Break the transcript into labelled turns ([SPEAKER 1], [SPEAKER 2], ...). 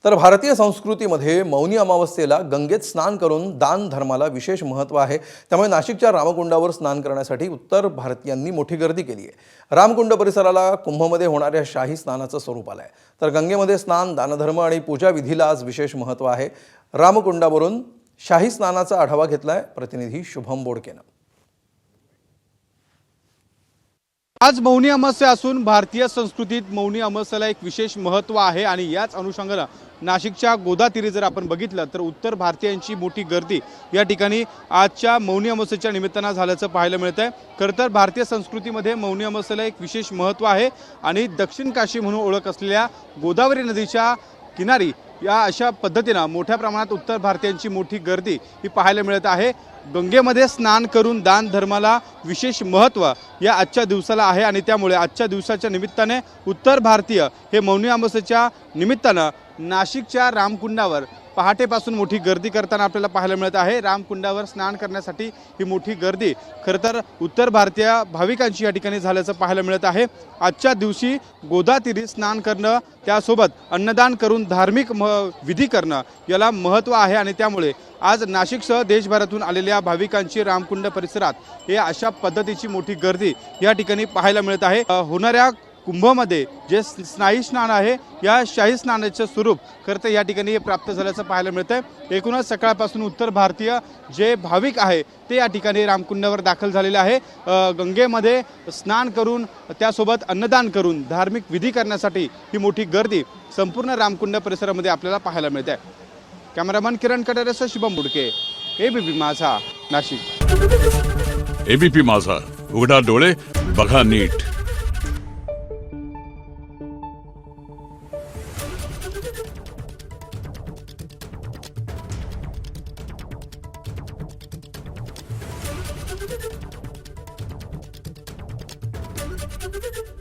[SPEAKER 1] तर भारतीय संस्कृतीमध्ये मौनी अमावस्येला गंगेत स्नान करून दान धर्माला विशेष महत्त्व आहे। त्यामुळे नाशिकच्या रामकुंडावर स्नान करण्यासाठी उत्तर भारतीयांनी मोठी गर्दी केली आहे। रामकुंड परिसराला कुंभमध्ये होणाऱ्या शाही स्नानाचं स्वरूप आलंय। तर गंगेमध्ये स्नान, दानधर्म आणि पूजा विधीला आज विशेष महत्त्व आहे। रामकुंडावरून शाही स्नानाचा आढावा घेतलाय प्रतिनिधी शुभम बोडकेनं।
[SPEAKER 2] आज मौनी अमावस्या असून भारतीय संस्कृतीत मौनी अमावस्येला एक विशेष महत्त्व आहे आणि याच अनुषंगाने नाशिकच्या गोदातीरी जर आपण बघितलं तर उत्तर भारतीयांची मोठी गर्दी या ठिकाणी आजच्या मौनी अमावस्येच्या निमित्तानं झाल्याचं पाहायला मिळतंय। खरं तर भारतीय संस्कृतीमध्ये मौनी अमावस्येला एक विशेष महत्त्व आहे आणि दक्षिण काशी म्हणून ओळख असलेल्या गोदावरी नदीच्या किनारी या अशा पद्धतीनं मोठ्या प्रमाणात उत्तर भारतीयांची मोठी गर्दी ही पाहायला मिळत आहे। गंगेमध्ये स्नान करून दान धर्माला विशेष महत्त्व या आजच्या दिवसाला आहे आणि त्यामुळे आजच्या दिवसाच्या निमित्ताने उत्तर भारतीय हे मौनी अमावस्येच्या निमित्तानं नाशिकच्या रामकुंडावर पहाटेपासून मोठी गर्दी करताना आपल्याला पाहायला मिळत आहे। रामकुंडावर स्नान करण्यासाठी ही मोठी गर्दी खरं तर उत्तर भारतीय भाविकांची या ठिकाणी झाल्याचं पाहायला मिळत आहे। आजच्या दिवशी गोदातीरी स्नान करणं, त्यासोबत अन्नदान करून धार्मिक विधी करणं याला महत्त्व आहे आणि त्यामुळे आज नाशिकसह देशभरातून आलेल्या भाविकांची रामकुंड परिसरात हे अशा पद्धतीची मोठी गर्दी या ठिकाणी पाहायला मिळत आहे। होणाऱ्या कुंभमध्ये जे शाही स्नान आहे या शाही स्नानाचे स्वरूप खरं तर या ठिकाणी प्राप्त झाल्याचं पाहायला मिळतंय। एकूणच सकाळपासून उत्तर भारतीय जे भाविक आहे ते या ठिकाणी रामकुंडावर दाखल झालेले आहे। गंगेमध्ये स्नान करून त्यासोबत अन्नदान करून धार्मिक विधी करण्यासाठी ही मोठी गर्दी संपूर्ण रामकुंड परिसरामध्ये आपल्याला पाहायला मिळते आहे। कॅमेरामन किरण कटारेसह शुभम बुडके, एबीपी माझा, नाशिक।
[SPEAKER 3] एबीपी माझा, उघडा डोळे बघा नीट।
[SPEAKER 4] Thank you.